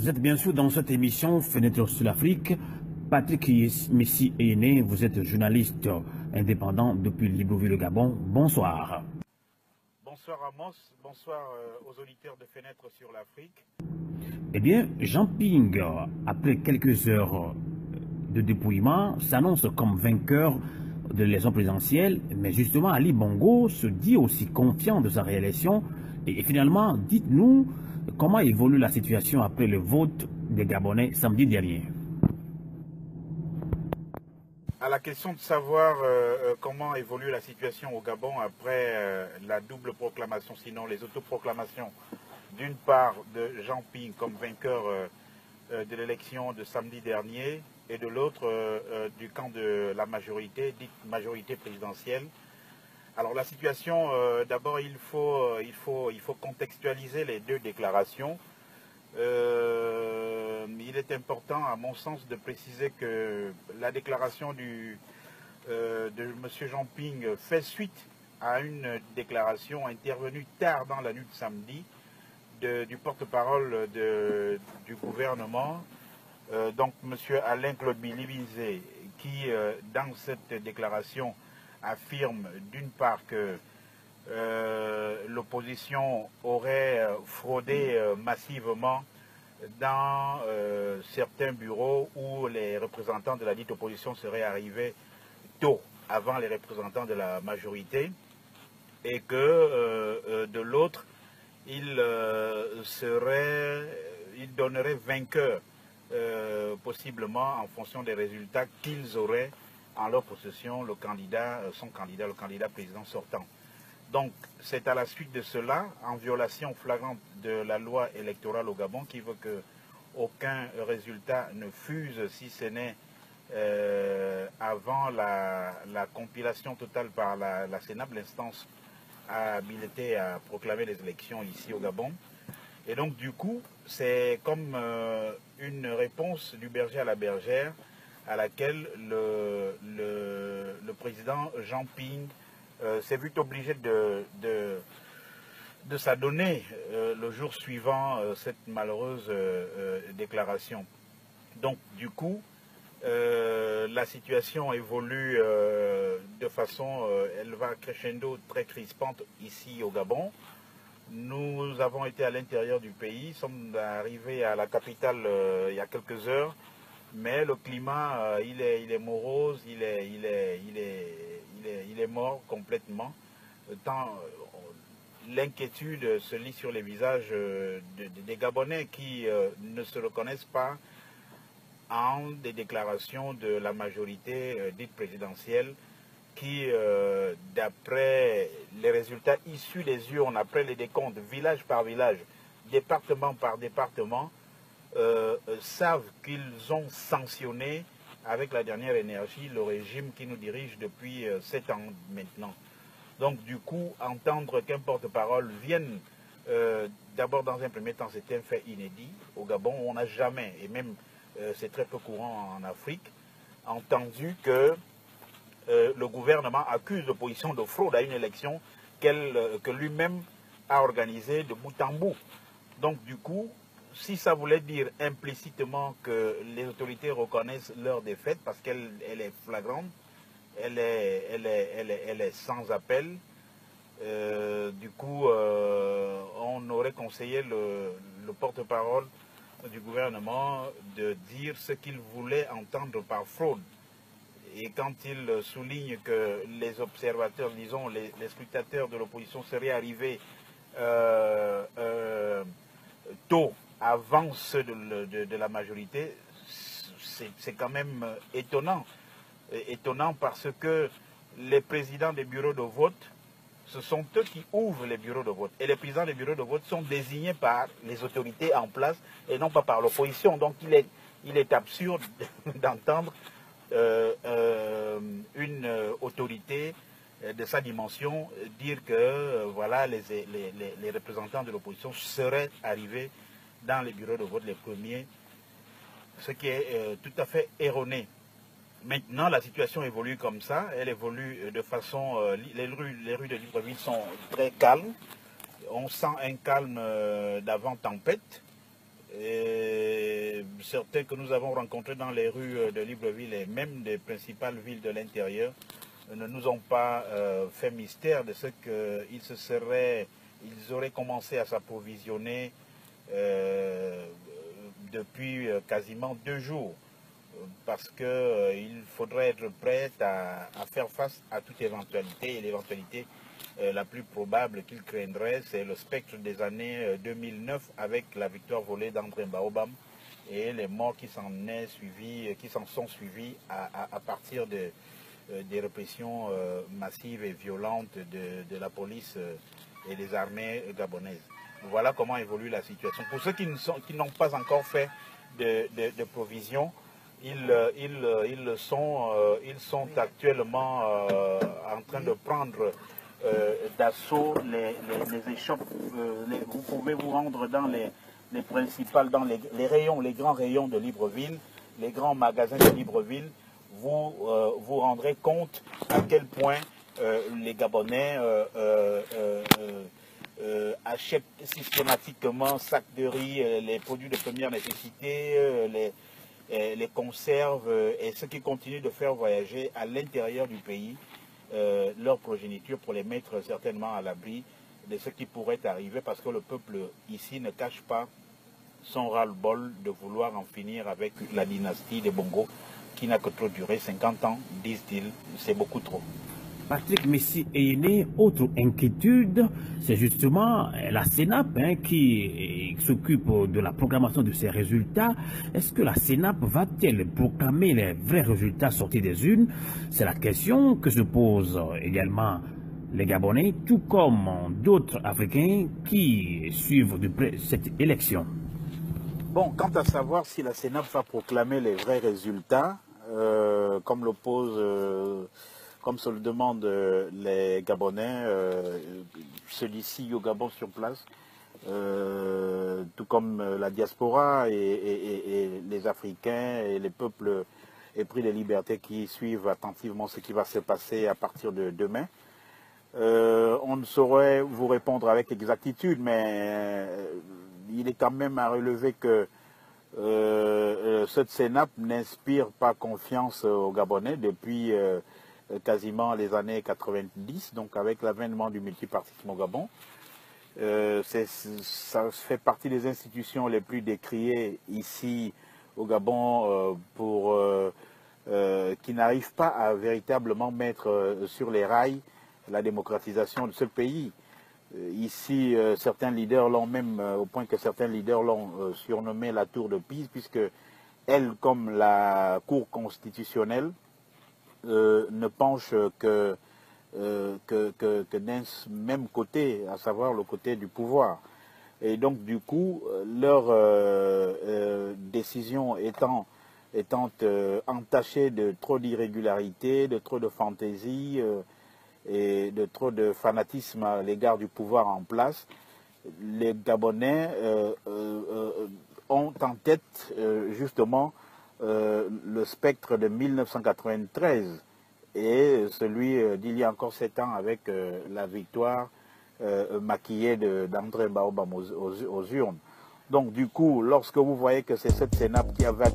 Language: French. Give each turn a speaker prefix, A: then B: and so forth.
A: Vous êtes bien sûr dans cette émission Fenêtre sur l'Afrique. Patrick Messi Eyene, vous êtes journaliste indépendant depuis Libreville, Gabon. Bonsoir.
B: Bonsoir Amos, bonsoir aux auditeurs de Fenêtre sur l'Afrique.
A: Eh bien, Jean Ping, après quelques heures de dépouillement, s'annonce comme vainqueur de l'élection présidentielle, mais justement Ali Bongo se dit aussi confiant de sa réélection. Et finalement, dites-nous comment évolue la situation après le vote des Gabonais samedi dernier.
B: À la question de savoir comment évolue la situation au Gabon après la double proclamation, sinon les autoproclamations, d'une part de Jean Ping comme vainqueur de l'élection de samedi dernier et de l'autre du camp de la majorité, dite majorité présidentielle. Alors la situation, d'abord il faut contextualiser les deux déclarations. Il est important à mon sens de préciser que la déclaration de M. Jean Ping fait suite à une déclaration intervenue tard dans la nuit de samedi du porte-parole du gouvernement, donc M. Alain Claude Bilibizé, qui dans cette déclaration affirme d'une part que l'opposition aurait fraudé massivement dans certains bureaux où les représentants de la dite opposition seraient arrivés tôt, avant les représentants de la majorité, et que de l'autre, il donnerait vainqueur possiblement en fonction des résultats qu'ils auraient en leur possession le candidat président sortant. Donc c'est à la suite de cela, en violation flagrante de la loi électorale au Gabon, qui veut qu'aucun résultat ne fuse si ce n'est avant la compilation totale par la Sénat, l'instance habilitée à proclamer les élections ici au Gabon. Et donc du coup, c'est comme une réponse du berger à la bergère à laquelle le président Jean Ping s'est vu obligé de s'adonner le jour suivant cette malheureuse déclaration. Donc du coup, la situation évolue de façon, elle va crescendo, très crispante ici au Gabon. Nous avons été à l'intérieur du pays, sommes arrivés à la capitale il y a quelques heures, mais le climat, il est morose, il est mort complètement. Tant l'inquiétude se lit sur les visages des Gabonais qui ne se reconnaissent pas en des déclarations de la majorité dite présidentielle qui, d'après les résultats issus des urnes, après les décomptes, village par village, département par département, savent qu'ils ont sanctionné avec la dernière énergie le régime qui nous dirige depuis 7 ans maintenant. Donc du coup, entendre qu'un porte-parole vienne, d'abord dans un premier temps, c'est un fait inédit. Au Gabon, on n'a jamais, et même c'est très peu courant en Afrique, entendu que le gouvernement accuse l'opposition de fraude à une élection que lui-même a organisée de bout en bout. Donc du coup, si ça voulait dire implicitement que les autorités reconnaissent leur défaite, parce qu'elle est flagrante, elle est sans appel, du coup, on aurait conseillé le porte-parole du gouvernement de dire ce qu'il voulait entendre par fraude. Et quand il souligne que les observateurs, disons les scrutateurs de l'opposition seraient arrivés tôt, avant ceux de la majorité, c'est quand même étonnant. Étonnant parce que les présidents des bureaux de vote, ce sont eux qui ouvrent les bureaux de vote. Et les présidents des bureaux de vote sont désignés par les autorités en place et non pas par l'opposition. Donc il est absurde d'entendre une autorité de sa dimension dire que voilà, les représentants de l'opposition seraient arrivés dans les bureaux de vote les premiers, ce qui est tout à fait erroné. Maintenant, la situation évolue comme ça, elle évolue de façon... les rues de Libreville sont très calmes, on sent un calme d'avant-tempête, certains que nous avons rencontrés dans les rues de Libreville et même des principales villes de l'intérieur ne nous ont pas fait mystère de ce qu'ils auraient commencé à s'approvisionner depuis quasiment 2 jours, parce qu'il faudrait être prêt à faire face à toute éventualité, et l'éventualité la plus probable qu'il craindrait, c'est le spectre des années 2009 avec la victoire volée d'André Baobam et les morts qui s'en sont suivis à partir des répressions massives et violentes de la police et des armées gabonaises. Voilà comment évolue la situation. Pour ceux qui n'ont pas encore fait de provisions, ils sont actuellement en train de prendre d'assaut les échoppes. Vous pouvez vous rendre dans les principales, dans les rayons, les grands rayons de Libreville, les grands magasins de Libreville. Vous rendrez compte à quel point les Gabonais achètent systématiquement sacs de riz, les produits de première nécessité, les conserves et ceux qui continuent de faire voyager à l'intérieur du pays leur progéniture pour les mettre certainement à l'abri de ce qui pourrait arriver, parce que le peuple ici ne cache pas son ras-le-bol de vouloir en finir avec la dynastie des Bongo qui n'a que trop duré, 50 ans, disent-ils, c'est beaucoup trop.
A: Patrick Messi-Eyene, autre inquiétude, c'est justement la CENAP qui s'occupe de la proclamation de ces résultats. Est-ce que la CENAP va-t-elle proclamer les vrais résultats sortis des urnes? C'est la question que se posent également les Gabonais, tout comme d'autres Africains qui suivent de près cette élection.
B: Bon, quant à savoir si la CENAP va proclamer les vrais résultats, comme se le demandent les Gabonais, ceux d'ici au Gabon sur place, tout comme la diaspora et les Africains et les peuples épris de liberté qui suivent attentivement ce qui va se passer à partir de demain. On ne saurait vous répondre avec exactitude, mais il est quand même à relever que cette CENAP n'inspire pas confiance aux Gabonais depuis quasiment les années 90, donc avec l'avènement du multipartisme au Gabon. Ça fait partie des institutions les plus décriées ici au Gabon qui n'arrivent pas à véritablement mettre sur les rails la démocratisation de ce pays. Ici, certains leaders l'ont même, au point que certains leaders l'ont surnommé la tour de Pise, puisque elle, comme la Cour constitutionnelle, ne penche que d'un même côté, à savoir le côté du pouvoir. Et donc, du coup, leur décision étant entachée de trop d'irrégularités, de trop de fantaisie et de trop de fanatisme à l'égard du pouvoir en place, les Gabonais ont en tête justement le spectre de 1993 et celui d'il y a encore 7 ans avec la victoire maquillée d'André Baobam aux urnes. Donc du coup, lorsque vous voyez que c'est cette CENAP qui avait